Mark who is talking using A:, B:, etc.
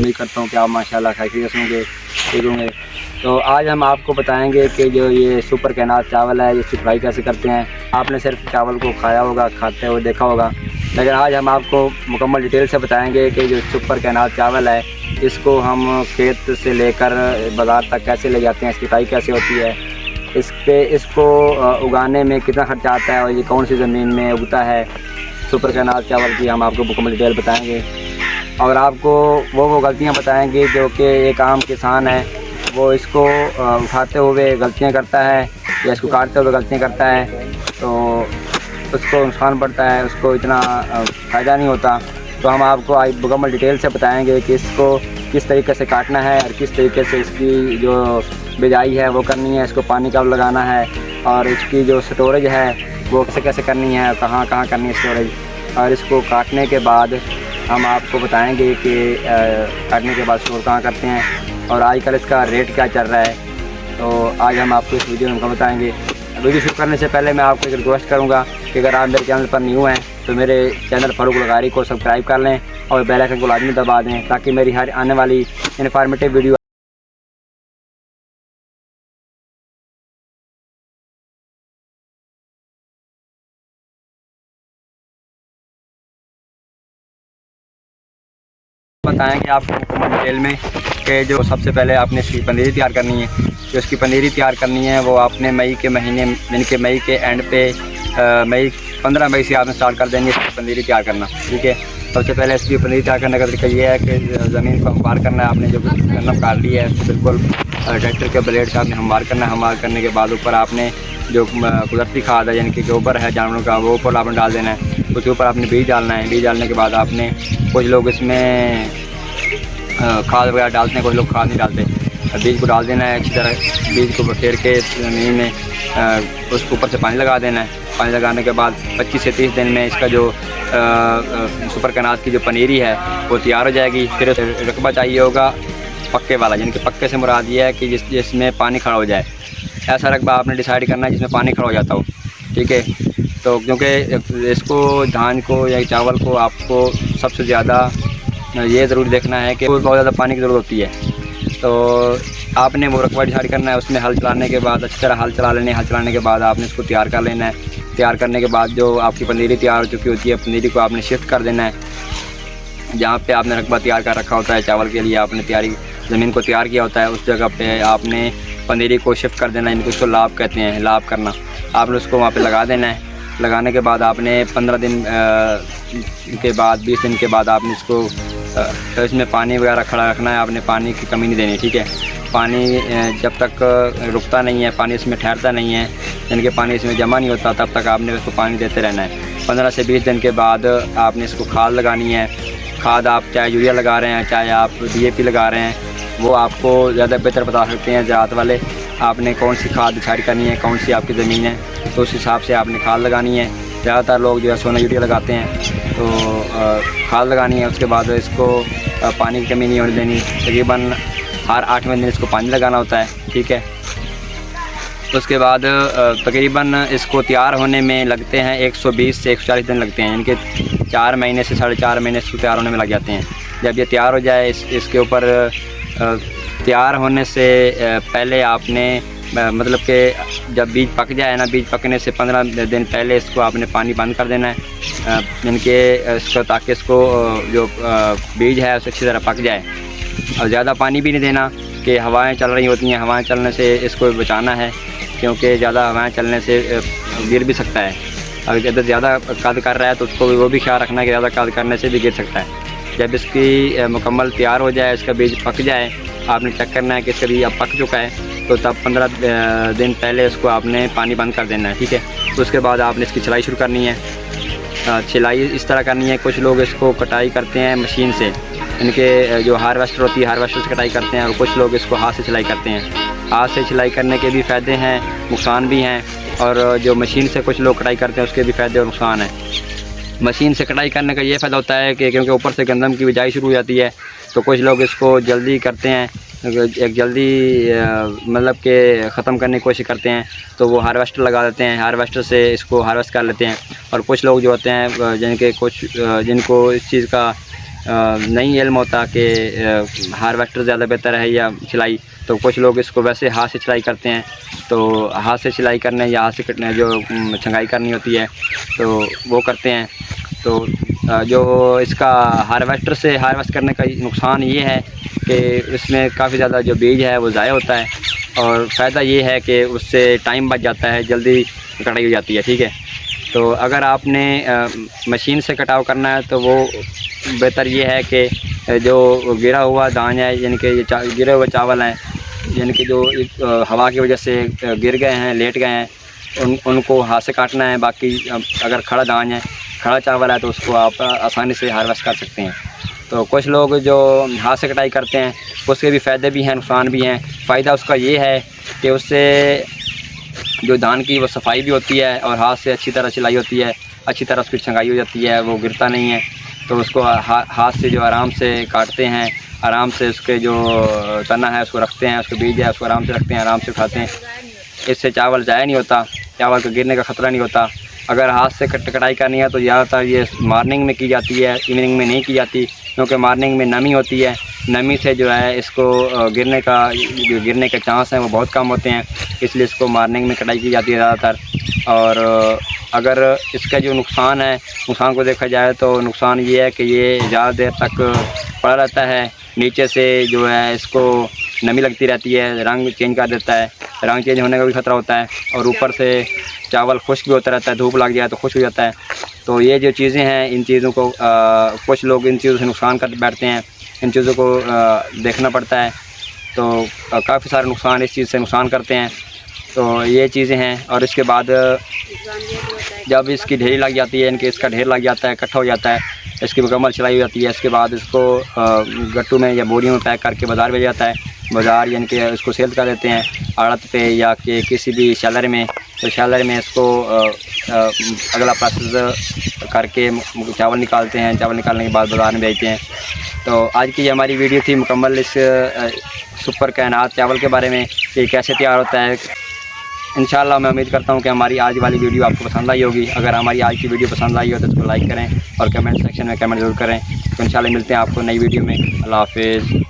A: उम्मीद करता हूँ कि आप माशाल्लाह खैरियत होंगे, ठीक होंगे। तो आज हम आपको बताएंगे कि जो ये सुपर कैनाल चावल है इसकी फ्राई कैसे करते हैं। आपने सिर्फ चावल को खाया होगा, खाते हुए देखा होगा, लेकिन आज हम आपको मुकम्मल डिटेल से बताएंगे कि जो सुपर कैनाल चावल है इसको हम खेत से लेकर बाज़ार तक कैसे ले जाते हैं, इसकी फ्राई कैसे होती है, इसको उगाने में कितना खर्चा आता है और ये कौन सी ज़मीन में उगता है। सुपर कैनाल चावल की हम आपको मुकम्मल डिटेल बताएंगे और आपको वो गलतियां बताएंगे जो कि एक आम किसान है वो इसको उठाते हुए गलतियां करता है या इसको काटते हुए गलतियां करता है, तो उसको नुकसान पड़ता है, उसको इतना फ़ायदा नहीं होता। तो हम आपको आज मुकम्मल डिटेल से बताएंगे कि इसको किस तरीके से काटना है और किस तरीके से इसकी जो बिजाई है वो करनी है, इसको पानी कब लगाना है और इसकी जो स्टोरेज है वो कैसे कैसे करनी है, कहाँ कहाँ करनी है स्टोरेज। और इसको काटने के बाद हम आपको बताएंगे कि काटने के बाद स्टोर कहाँ करते हैं और आजकल इसका रेट क्या चल रहा है। तो आज हम आपको इस वीडियो में बताएंगे। वीडियो शुरू करने से पहले मैं आपको एक रिक्वेस्ट करूंगा कि अगर आप मेरे चैनल पर न्यू हैं तो मेरे चैनल फारूक लगारी को सब्सक्राइब कर लें और बेल आइकन को लाजमी दबा दें ताकि मेरी हर आने वाली इन्फॉर्मेटिव वीडियो बताएंगे आपको मुकम्मल डिटेल में कि जो सबसे पहले आपने इसकी पनीरी तैयार करनी है। जो इसकी पनीरी तैयार करनी है वो आपने मई के महीने यानी कि मई के एंड पे मई 15 मई से आपने स्टार्ट कर देंगे इसकी पनीरी तैयार करना, ठीक है। सबसे पहले इसकी पनीरी तैयार करने का तरीका ये है कि ज़मीन को हमवार करना है। आपने जो गन्ना काट ली है उसको बिल्कुल ट्रैक्टर के ब्लेड से आपने हमवार करना है। हमवार करने के बाद ऊपर आपने जो कुदरती खाद है यानी कि गोबर है जानवरों का वो ऊपर आपने डाल देना है। उसके ऊपर आपने बीज डालना है। बीज डालने के बाद आपने कुछ लोग इसमें खाद वगैरह डालते हैं, कुछ लोग खाद नहीं डालते। बीज को डाल देना है अच्छी तरह, बीज को बखेर के ज़मीन में उसके ऊपर से पानी लगा देना है। पानी लगाने के बाद 25 से 30 दिन में इसका जो सुपर कैनाल की जो पनीरी है वो तैयार हो जाएगी। फिर रकबा चाहिए होगा पक्के वाला, यानी कि पक्के से मुराद ये है कि जिसमें पानी खड़ा हो जाए। ऐसा रकबा आपने डिसाइड करना है जिसमें पानी खड़ा हो जाता हो, ठीक है। तो क्योंकि इसको धान को या चावल को आपको सबसे ज़्यादा ये ज़रूर देखना है कि बहुत ज़्यादा पानी की ज़रूरत होती है। तो आपने वो रकबा डिसाइड करना है। उसमें हल चलाने के बाद अच्छी तरह हल चला लेने, हल चलाने के बाद आपने इसको तैयार कर लेना है। तैयार करने के बाद जो आपकी पनीरी तैयार हो चुकी होती है, पनीरी को आपने शिफ्ट कर देना है। जहाँ पे आपने रकबा तैयार कर रखा होता है चावल के लिए, आपने ज़मीन को तैयार किया होता है, उस जगह पे आपने पनीरी को शिफ्ट कर देना है। इनको उसको लाभ कहते हैं, लाभ करना। आपने उसको वहाँ पे लगा देना है। लगाने के बाद आपने 15 दिन के बाद 20 दिन के बाद आपने इसको तो इसमें पानी वगैरह खड़ा रखना है। आपने पानी की कमी नहीं देनी, ठीक है। पानी जब तक रुकता नहीं है, पानी इसमें ठहरता नहीं है, यानी कि पानी इसमें जमा नहीं होता, तब तक आपने उसको पानी देते रहना है। 15 से 20 दिन के बाद आपने इसको खाद लगानी है। खाद आप चाहे यूरिया लगा रहे हैं, चाहे आप DAP लगा रहे हैं, वो आपको ज़्यादा बेहतर बता सकते हैं ज़राअत वाले। आपने कौन सी खाद डिसाइड करनी है, कौन सी आपकी ज़मीन है, तो उस हिसाब से आपने खाद लगानी है। ज़्यादातर लोग जो है सोना यूरिया लगाते हैं, तो खाद लगानी है। उसके बाद इसको पानी की कमी नहीं होने देनी। तकरीबन हर 8वें दिन इसको पानी लगाना होता है, ठीक है। उसके बाद तकरीबन इसको तैयार होने में लगते हैं 120 से 140 दिन लगते हैं, यानी कि 4 महीने से 4.5 महीने इसको तैयार होने में लग जाते हैं। जब ये तैयार हो जाए इसके ऊपर तैयार होने से पहले आपने मतलब कि जब बीज पक जाए ना, बीज पकने से 15 दिन पहले इसको आपने पानी बंद कर देना है, यानी कि इसको ताकि इसको जो बीज है उसे अच्छी तरह पक जाए। और ज़्यादा पानी भी नहीं देना कि हवाएं चल रही होती हैं, हवाएं चलने से इसको बचाना है, क्योंकि ज़्यादा हवाएं चलने से गिर भी सकता है। अगर ज़्यादा कद कर रहा है तो उसको वो भी ख्याल रखना है कि ज़्यादा कद करने से भी गिर सकता है। जब इसकी मुकम्मल तैयार हो जाए, इसका बीज पक जाए, आपने चेक करना है कि इसका बीज अब पक चुका है, तो तब 15 दिन पहले इसको आपने पानी बंद कर देना है, ठीक है। तो उसके बाद आपने इसकी छिलाई शुरू करनी है। छिलाई इस तरह करनी है, कुछ लोग इसको कटाई करते हैं मशीन से, इनके जो हार्वेस्टर होती है हार्वेस्टर से कटाई करते हैं, और कुछ लोग इसको हाथ से छिलाई करते हैं। हाथ से छिलाई करने के भी फ़ायदे हैं, नुकसान भी हैं, और जो मशीन से कुछ लोग कटाई करते हैं उसके भी फ़ायदे और नुकसान हैं। मशीन से कटाई करने का ये फ़ायदा होता है कि क्योंकि ऊपर से गंदम की बिजाई शुरू हो जाती है, तो कुछ लोग इसको जल्दी करते हैं, एक जल्दी मतलब कि ख़त्म करने की कोशिश करते हैं, तो वो हार्वेस्टर लगा देते हैं, हार्वेस्टर से इसको हार्वेस्ट कर लेते हैं। और कुछ लोग जो होते हैं जिनको इस चीज़ का नहीं इल्म होता कि हार्वेस्टर ज़्यादा बेहतर है या सिलाई, तो कुछ लोग इसको वैसे हाथ से सिलाई करते हैं। तो हाथ से सिलाई करने या हाथ से कटने जो छंगाई करनी होती है तो वो करते हैं। तो जो इसका हार्वेस्टर से हार्वेस्ट करने का नुकसान ये है कि इसमें काफ़ी ज़्यादा जो बीज है वो ज़ाया होता है, और फ़ायदा ये है कि उससे टाइम बच जाता है, जल्दी कटाई हो जाती है। ठीक है, तो अगर आपने मशीन से कटाव करना है तो वो बेहतर ये है कि जो गिरा हुआ दाना है, यानी कि ये गिरे हुए चावल हैं, यानी कि जो हवा की वजह से गिर गए हैं, लेट गए हैं, उनको हाथ से काटना है। बाकी अगर खड़ा दाना है, खड़ा चावल है, तो उसको आप आसानी से हार्वेस्ट कर सकते हैं। तो कुछ लोग जो हाथ से कटाई करते हैं उसके भी फ़ायदे भी हैं, नुकसान भी हैं। फ़ायदा उसका ये है कि उससे जो धान की वो सफाई भी होती है और हाथ से अच्छी तरह सिलाई होती है, अच्छी तरह उसकी छंगाई हो जाती है, वो गिरता नहीं है। तो उसको हाथ से जो आराम से काटते हैं, आराम से उसके जो तना है उसको रखते हैं, उसके बीज है उसको आराम से रखते हैं, आराम से उठाते हैं। इससे चावल ज़ाया नहीं होता, चावल का गिरने का ख़तरा नहीं होता। अगर हाथ से कटाई करनी है तो ज़्यादातर ये मॉर्निंग में की जाती है, इवनिंग में नहीं की जाती, क्योंकि मॉर्निंग में नमी होती है। नमी से जो है इसको गिरने के चांस हैं वो बहुत कम होते हैं, इसलिए इसको मॉर्निंग में कटाई की जाती है ज़्यादातर। और अगर इसका जो नुकसान है, नुकसान को देखा जाए तो नुकसान ये है कि ये ज़्यादा देर तक पड़ा रहता है, नीचे से जो है इसको नमी लगती रहती है, रंग चेंज कर देता है, रंग चेंज होने का भी ख़तरा होता है, और ऊपर से चावल खुश्क भी होता रहता है, धूप लग जाए तो खुश्क हो जाता है। तो ये जो चीज़ें हैं, इन चीज़ों को कुछ लोग इन चीज़ों से नुकसान कर बैठते हैं, इन चीज़ों को देखना पड़ता है। तो काफ़ी सारे नुकसान इस चीज़ से नुकसान करते हैं। तो ये चीज़ें हैं। और इसके बाद जब इसकी ढेरी लग जाती है, इनके इसका ढेर लग जाता है, इकट्ठा हो जाता है, इसकी मुकम्मल सिलाई हो जाती है, इसके बाद इसको गट्टू में या बोरियों में पैक करके बाज़ार भेजा जाता है। बाज़ार यानी कि इसको सेल कर देते हैं आड़त पे या कि किसी भी शैलर में। तो शैलर में इसको अगला प्रोसेस करके चावल निकालते हैं, चावल निकालने के बाद बाज़ार में भेजते हैं। तो आज की हमारी वीडियो थी मुकम्मल इस सुपर कायनात चावल के बारे में कि कैसे तैयार होता है। इंशाल्लाह मैं उम्मीद करता हूँ कि हमारी आज वाली वीडियो आपको पसंद आई होगी। अगर हमारी आज की वीडियो पसंद आई हो तो इसको लाइक करें और कमेंट सेक्शन में कमेंट ज़रूर करें। तो इंशाल्लाह मिलते हैं आपको नई वीडियो में। अल्लाह हाफ़िज़।